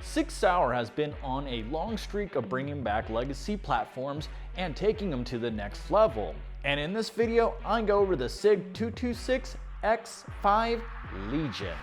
Sig Sauer has been on a long streak of bringing back legacy platforms and taking them to the next level. And in this video, I go over the Sig P226 X5 Legion.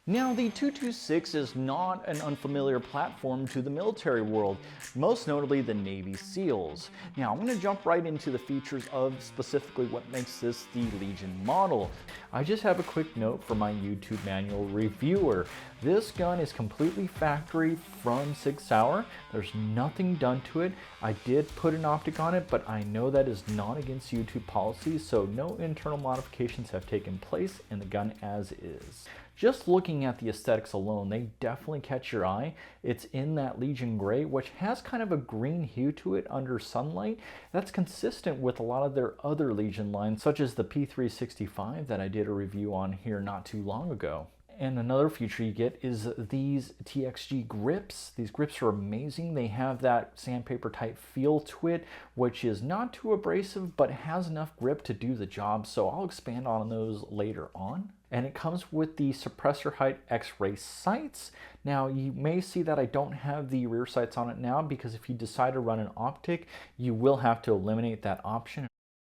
Now, the 226 is not an unfamiliar platform to the military world, most notably the Navy SEALs. Now, I'm going to jump right into the features of specifically what makes this the Legion model. I just have a quick note for my YouTube manual reviewer. This gun is completely factory from Sig Sauer. There's nothing done to it. I did put an optic on it, but I know that is not against YouTube policy, so no internal modifications have taken place in the gun as is. Just looking at the aesthetics alone, they definitely catch your eye. It's in that Legion gray, which has kind of a green hue to it under sunlight. That's consistent with a lot of their other Legion lines, such as the P365 that I did a review on here not too long ago. And another feature you get is these TXG grips. These grips are amazing. They have that sandpaper type feel to it, which is not too abrasive, but has enough grip to do the job. So I'll expand on those later on. And it comes with the suppressor height X-ray sights. Now you may see that I don't have the rear sights on it now because if you decide to run an optic, you will have to eliminate that option.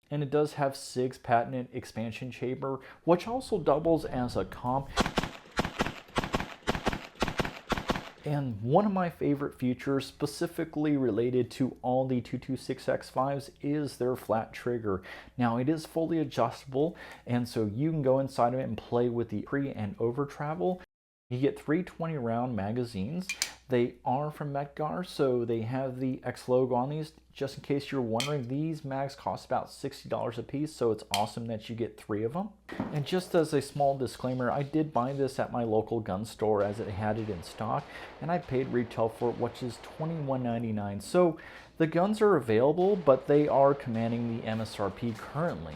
And it does have Sig's patented expansion chamber, which also doubles as a comp. And one of my favorite features specifically related to all the 226 X5s is their flat trigger. Now it is fully adjustable, and so you can go inside of it and play with the pre and over travel. You get 320 round magazines. They are from Metgar, so they have the X logo on these. Just in case you're wondering, these mags cost about $60 a piece, so it's awesome that you get 3 of them. And just as a small disclaimer, I did buy this at my local gun store as it had it in stock, and I paid retail for it, which is $21.99. So the guns are available, but they are commanding the MSRP currently.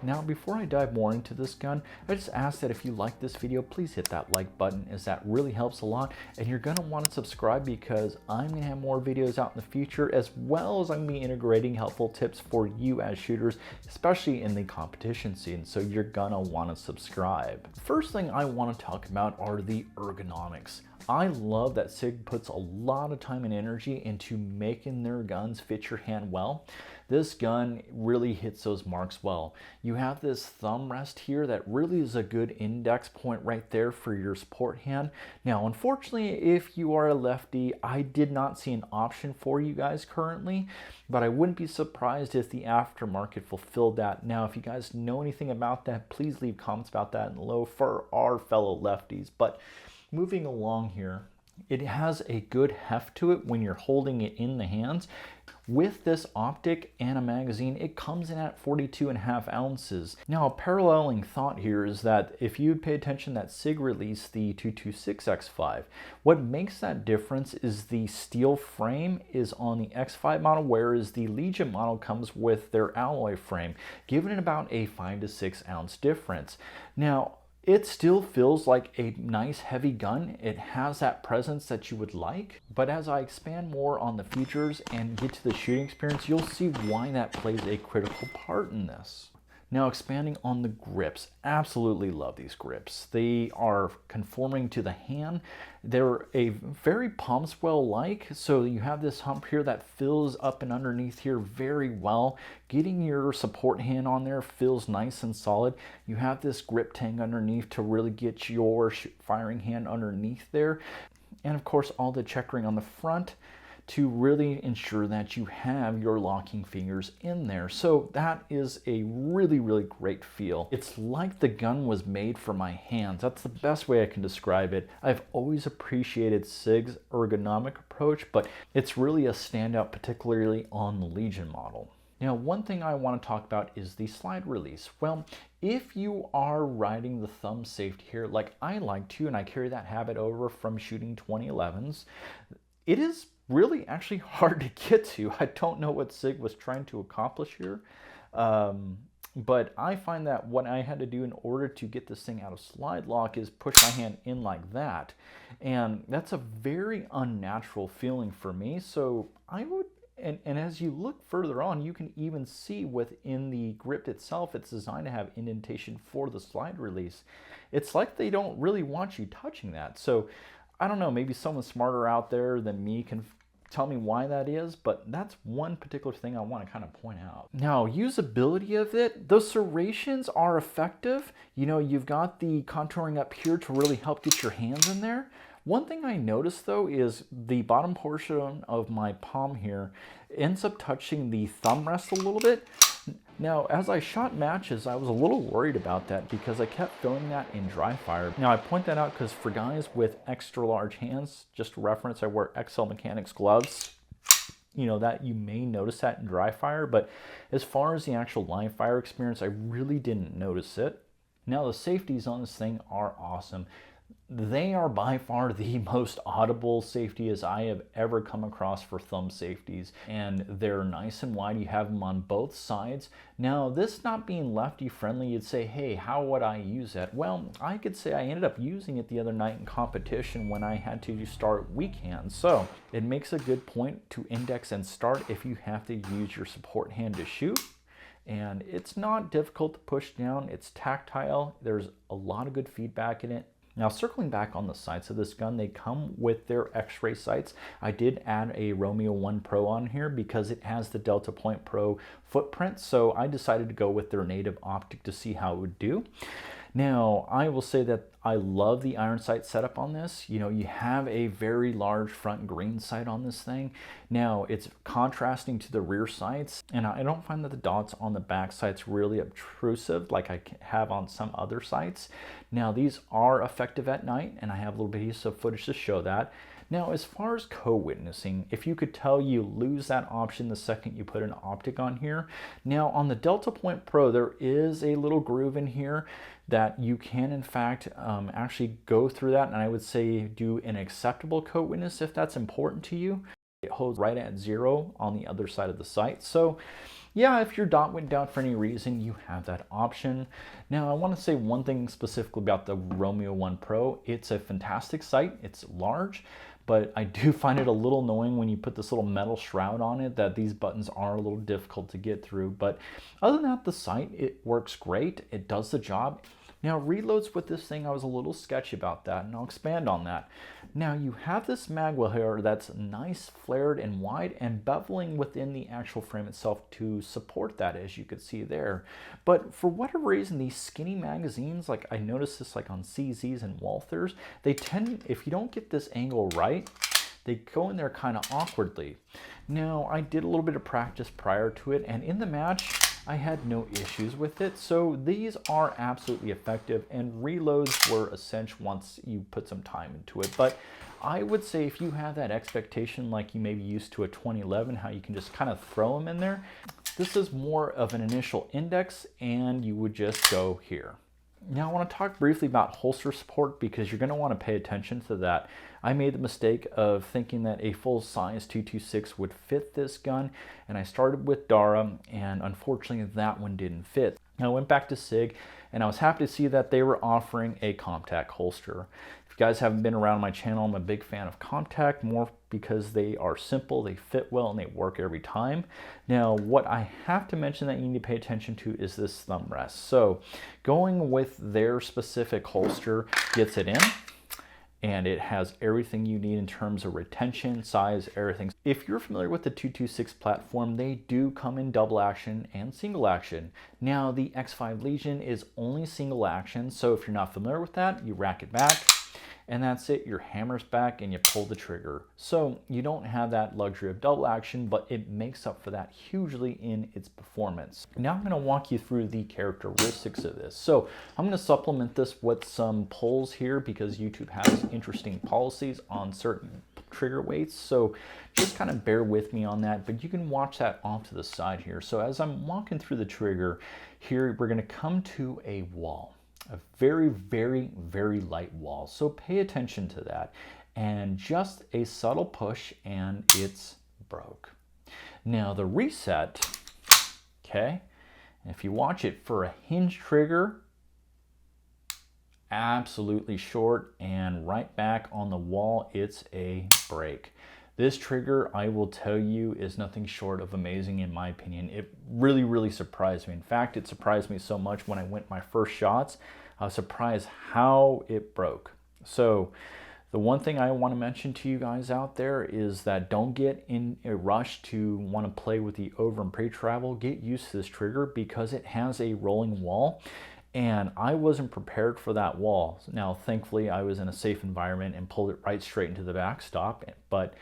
Now, before I dive more into this gun, I just ask that if you like this video, please hit that like button, as that really helps a lot. And you're going to want to subscribe because I'm going to have more videos out in the future, as well as I'm going to be integrating helpful tips for you as shooters, especially in the competition scene. So you're going to want to subscribe. First thing I want to talk about are the ergonomics. I love that Sig puts a lot of time and energy into making their guns fit your hand well. This gun really hits those marks well. You have this thumb rest here that really is a good index point right there for your support hand. Now, unfortunately, if you are a lefty, I did not see an option for you guys currently, but I wouldn't be surprised if the aftermarket fulfilled that. Now, if you guys know anything about that, please leave comments about that below for our fellow lefties. But moving along here, it has a good heft to it when you're holding it in the hands. With this optic and a magazine, it comes in at 42.5 ounces. Now, a paralleling thought here is that if you pay attention that Sig released the 226 X5, what makes that difference is the steel frame is on the X5 model, whereas the Legion model comes with their alloy frame, giving it about a 5 to 6 ounce difference. Now, it still feels like a nice heavy gun. It has that presence that you would like, but as I expand more on the features and get to the shooting experience, you'll see why that plays a critical part in this. Now, expanding on the grips, absolutely love these grips. They are conforming to the hand. They're a very palm swell-like, so you have this hump here that fills up and underneath here very well. Getting your support hand on there feels nice and solid. You have this grip tang underneath to really get your firing hand underneath there. And of course, all the checkering on the front to really ensure that you have your locking fingers in there. So that is a really, really great feel. It's like the gun was made for my hands. That's the best way I can describe it. I've always appreciated Sig's ergonomic approach, but it's really a standout, particularly on the Legion model. Now, one thing I want to talk about is the slide release. Well, if you are riding the thumb safety here, like I like to, and I carry that habit over from shooting 2011s, it is really actually hard to get to. I don't know what Sig was trying to accomplish here, but I find that what I had to do in order to get this thing out of slide lock is push my hand in like that, and that's a very unnatural feeling for me. So I would And as you look further on, you can even see within the grip itself, it's designed to have indentation for the slide release. It's like they don't really want you touching that. So I don't know, maybe someone smarter out there than me can tell me why that is, but that's one particular thing I want to kind of point out. Now, usability of it, those serrations are effective. You know, you've got the contouring up here to really help get your hands in there. One thing I noticed though is the bottom portion of my palm here ends up touching the thumb rest a little bit. Now, as I shot matches, I was a little worried about that because I kept throwing that in dry fire. Now, I point that out because for guys with extra large hands, just a reference, I wear XL Mechanics gloves. You know, that you may notice that in dry fire, but as far as the actual live fire experience, I really didn't notice it. Now, the safeties on this thing are awesome. They are by far the most audible safety as I have ever come across for thumb safeties, and they're nice and wide. You have them on both sides. Now, this not being lefty friendly, you'd say, hey, how would I use that? Well, I could say I ended up using it the other night in competition when I had to start weak hands. So it makes a good point to index and start if you have to use your support hand to shoot. And it's not difficult to push down. It's tactile. There's a lot of good feedback in it. Now, circling back on the sights of this gun, they come with their X-ray sights. I did add a Romeo 1 Pro on here because it has the Delta Point Pro footprint, so I decided to go with their native optic to see how it would do. Now, I will say that I love the iron sight setup on this. You know, you have a very large front green sight on this thing. Now, it's contrasting to the rear sights, and I don't find that the dots on the back sights really obtrusive like I have on some other sights. Now, these are effective at night, and I have a little bit of footage to show that. Now, as far as co-witnessing, if you could tell, you lose that option the second you put an optic on here. Now, on the Delta Point Pro, there is a little groove in here that you can, in fact, actually go through that, and I would say do an acceptable co-witness if that's important to you. It holds right at 0 on the other side of the sight. So yeah, if your dot went down for any reason, you have that option. Now, I want to say one thing specifically about the Romeo 1 Pro. It's a fantastic sight. It's large, but I do find it a little annoying when you put this little metal shroud on it that these buttons are a little difficult to get through. But other than that, the sight, it works great. It does the job. Now, reloads with this thing, I was a little sketchy about that, and I'll expand on that. Now, you have this magwell here that's nice, flared, and wide, and beveling within the actual frame itself to support that, as you could see there. But for whatever reason, these skinny magazines, like I noticed this like on CZs and Walthers, they tend, if you don't get this angle right, they go in there kind of awkwardly. Now, I did a little bit of practice prior to it, and in the match, I had no issues with it. So these are absolutely effective, and reloads were essential once you put some time into it. But I would say if you have that expectation like you may be used to a 2011, how you can just kind of throw them in there, this is more of an initial index, and you would just go here. Now, I want to talk briefly about holster support because you're going to want to pay attention to that. I made the mistake of thinking that a full-size 226 would fit this gun, and I started with Dara, and unfortunately that one didn't fit. I went back to Sig, and I was happy to see that they were offering a Comtac holster. If you guys haven't been around my channel, I'm a big fan of Comtac, more because they are simple, they fit well, and they work every time. Now, what I have to mention that you need to pay attention to is this thumb rest. So, going with their specific holster gets it in, and it has everything you need in terms of retention, size, everything. If you're familiar with the 226 platform, they do come in double action and single action. Now, the X5 Legion is only single action, so if you're not familiar with that, you rack it back, and that's it. Your hammer's back and you pull the trigger. So you don't have that luxury of double action, but it makes up for that hugely in its performance. Now I'm going to walk you through the characteristics of this. So I'm going to supplement this with some pulls here because YouTube has interesting policies on certain trigger weights. So just kind of bear with me on that, but you can watch that off to the side here. So as I'm walking through the trigger here, we're going to come to a wall. A very, very, very light wall. So pay attention to that. And just a subtle push and it's broke. Now the reset, okay, if you watch it for a hinge trigger, absolutely short, and right back on the wall, it's a break. This trigger, I will tell you, is nothing short of amazing in my opinion. It really, really surprised me. In fact, it surprised me so much when I went my first shots. I was surprised how it broke. So the one thing I want to mention to you guys out there is that don't get in a rush to want to play with the over and pre-travel. Get used to this trigger because it has a rolling wall. And I wasn't prepared for that wall. Now, thankfully, I was in a safe environment and pulled it right straight into the backstop. But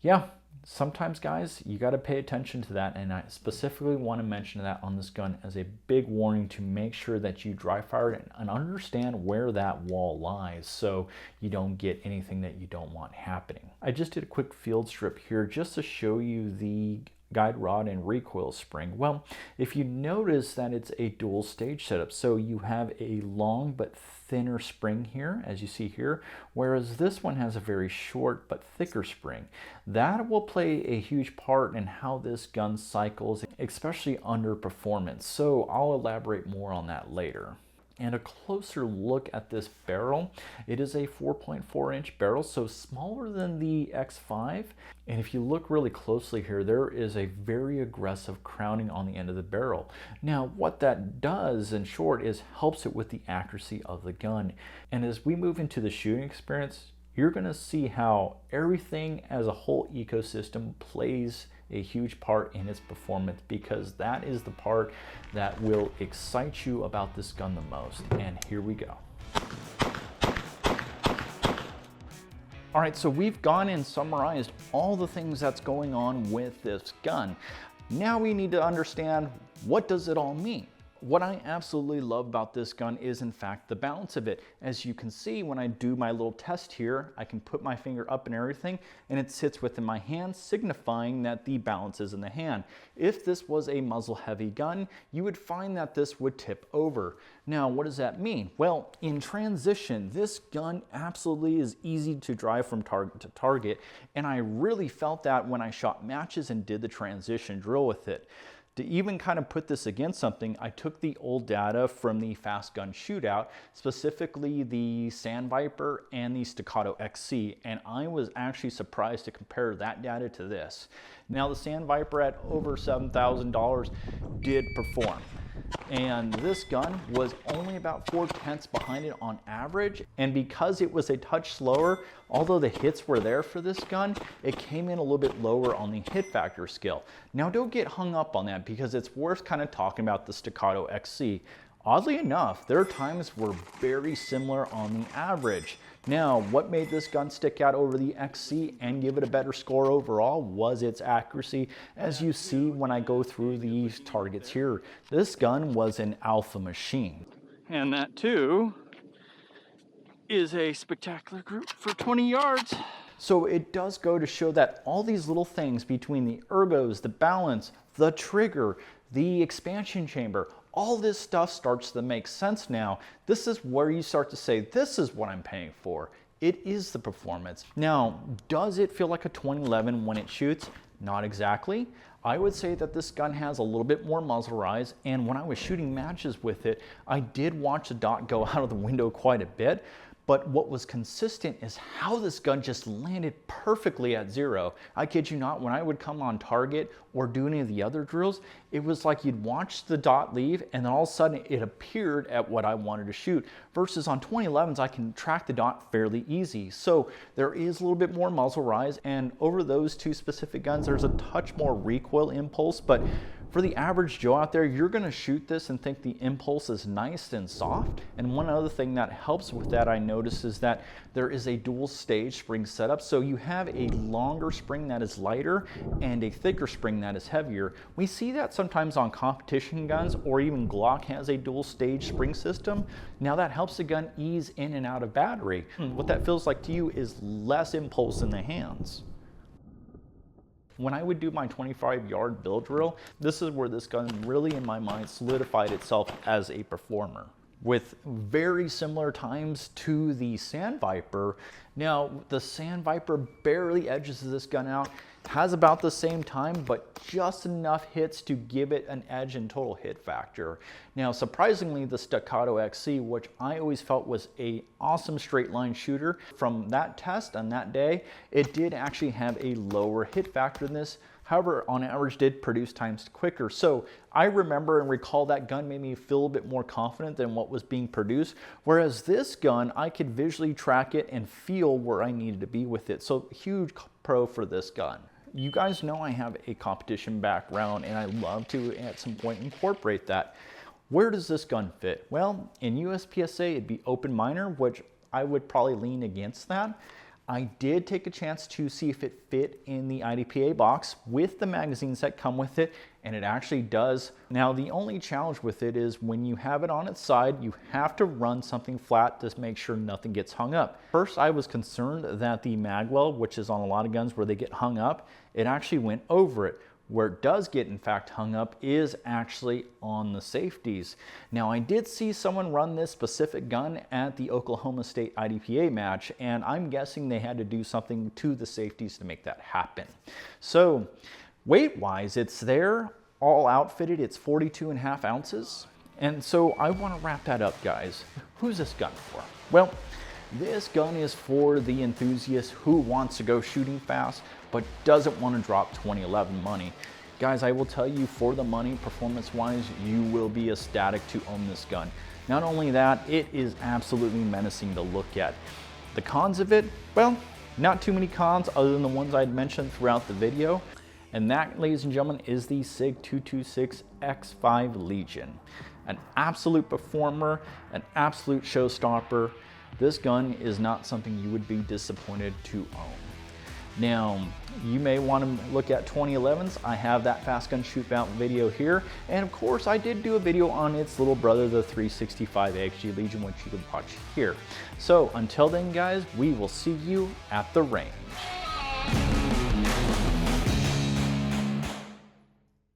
yeah, sometimes, guys, you got to pay attention to that. And I specifically want to mention that on this gun as a big warning to make sure that you dry fire it and understand where that wall lies so you don't get anything that you don't want happening. I just did a quick field strip here just to show you the guide rod and recoil spring. Well, if you notice that it's a dual stage setup, so you have a long but thinner spring here, as you see here, whereas this one has a very short but thicker spring. That will play a huge part in how this gun cycles, especially under performance. So I'll elaborate more on that later. And a closer look at this barrel, it is a 4.4 inch barrel, so smaller than the X5. And if you look really closely here, there is a very aggressive crowning on the end of the barrel. Now, what that does, in short, is helps it with the accuracy of the gun. And as we move into the shooting experience, you're going to see how everything as a whole ecosystem plays a huge part in its performance, because that is the part that will excite you about this gun the most. And here we go. All right, so we've gone and summarized all the things that's going on with this gun. Now we need to understand, what does it all mean? What I absolutely love about this gun is, in fact, the balance of it. As you can see, when I do my little test here, I can put my finger up and everything, and it sits within my hand, signifying that the balance is in the hand. If this was a muzzle-heavy gun, you would find that this would tip over. Now, what does that mean? Well, in transition, this gun absolutely is easy to drive from target to target, and I really felt that when I shot matches and did the transition drill with it. To even kind of put this against something, I took the old data from the fast gun shootout, specifically the Sand Viper and the Staccato XC, and I was actually surprised to compare that data to this. Now, the Sand Viper at over $7,000 did perform, and this gun was only about 4/10 behind it on average. And because it was a touch slower, although the hits were there for this gun, it came in a little bit lower on the hit factor scale. Now, don't get hung up on that, because it's worth kind of talking about the Staccato XC. Oddly enough, their times were very similar on the average. Now, what made this gun stick out over the XC and give it a better score overall was its accuracy. As you see when I go through these targets here, this gun was an alpha machine. And that too is a spectacular group for 20 yards. So it does go to show that all these little things between the ergos, the balance, the trigger, the expansion chamber, all this stuff starts to make sense now. This is where you start to say, this is what I'm paying for. It is the performance. Now, does it feel like a 2011 when it shoots? Not exactly. I would say that this gun has a little bit more muzzle rise, and when I was shooting matches with it, I did watch the dot go out of the window quite a bit. But what was consistent is how this gun just landed perfectly at zero. I kid you not, when I would come on target or do any of the other drills, it was like you'd watch the dot leave and then all of a sudden it appeared at what I wanted to shoot. Versus on 2011s, I can track the dot fairly easy. So there is a little bit more muzzle rise, and over those two specific guns, there's a touch more recoil impulse, but for the average Joe out there, you're gonna shoot this and think the impulse is nice and soft. And one other thing that helps with that, I noticed, is that there is a dual stage spring setup. So you have a longer spring that is lighter and a thicker spring that is heavier. We see that sometimes on competition guns, or even Glock has a dual stage spring system. Now that helps the gun ease in and out of battery. What that feels like to you is less impulse in the hands. When I would do my 25-yard build drill, this is where this gun really, in my mind, solidified itself as a performer. with very similar times to the Sand Viper. Now, the Sand Viper barely edges this gun out, has about the same time, but just enough hits to give it an edge in total hit factor. Now, surprisingly, the Staccato XC, which I always felt was a awesome straight line shooter, from that test on that day, it did actually have a lower hit factor than this. However, on average did produce times quicker. So I remember and recall that gun made me feel a bit more confident than what was being produced. Whereas this gun, I could visually track it and feel where I needed to be with it. So huge pro for this gun. You guys know I have a competition background and I love to at some point incorporate that. Where does this gun fit? Well, in USPSA, it'd be open minor, which I would probably lean against that. I did take a chance to see if it fit in the IDPA box with the magazines that come with it, and it actually does. Now, the only challenge with it is when you have it on its side, you have to run something flat to make sure nothing gets hung up. First, I was concerned that the magwell, which is on a lot of guns where they get hung up, it actually went over it. Where it does get in fact hung up is actually on the safeties. Now, I did see someone run this specific gun at the Oklahoma State IDPA match, and I'm guessing they had to do something to the safeties to make that happen. So weight wise, it's there, all outfitted, it's 42.5 ounces. And so I want to wrap that up, guys. Who's this gun for? Well, this gun is for the enthusiast who wants to go shooting fast but doesn't want to drop 2011 money. Guys, I will tell you, for the money, performance-wise, you will be ecstatic to own this gun. Not only that, it is absolutely menacing to look at. The cons of it, well, not too many cons other than the ones I'd mentioned throughout the video. And that, ladies and gentlemen, is the Sig 226 X5 Legion. An absolute performer, an absolute showstopper. This gun is not something you would be disappointed to own. Now, you may want to look at 2011s. I have that fast gun shoot out video here. And of course, I did do a video on its little brother, the 365 XG Legion, which you can watch here. So until then, guys, we will see you at the range.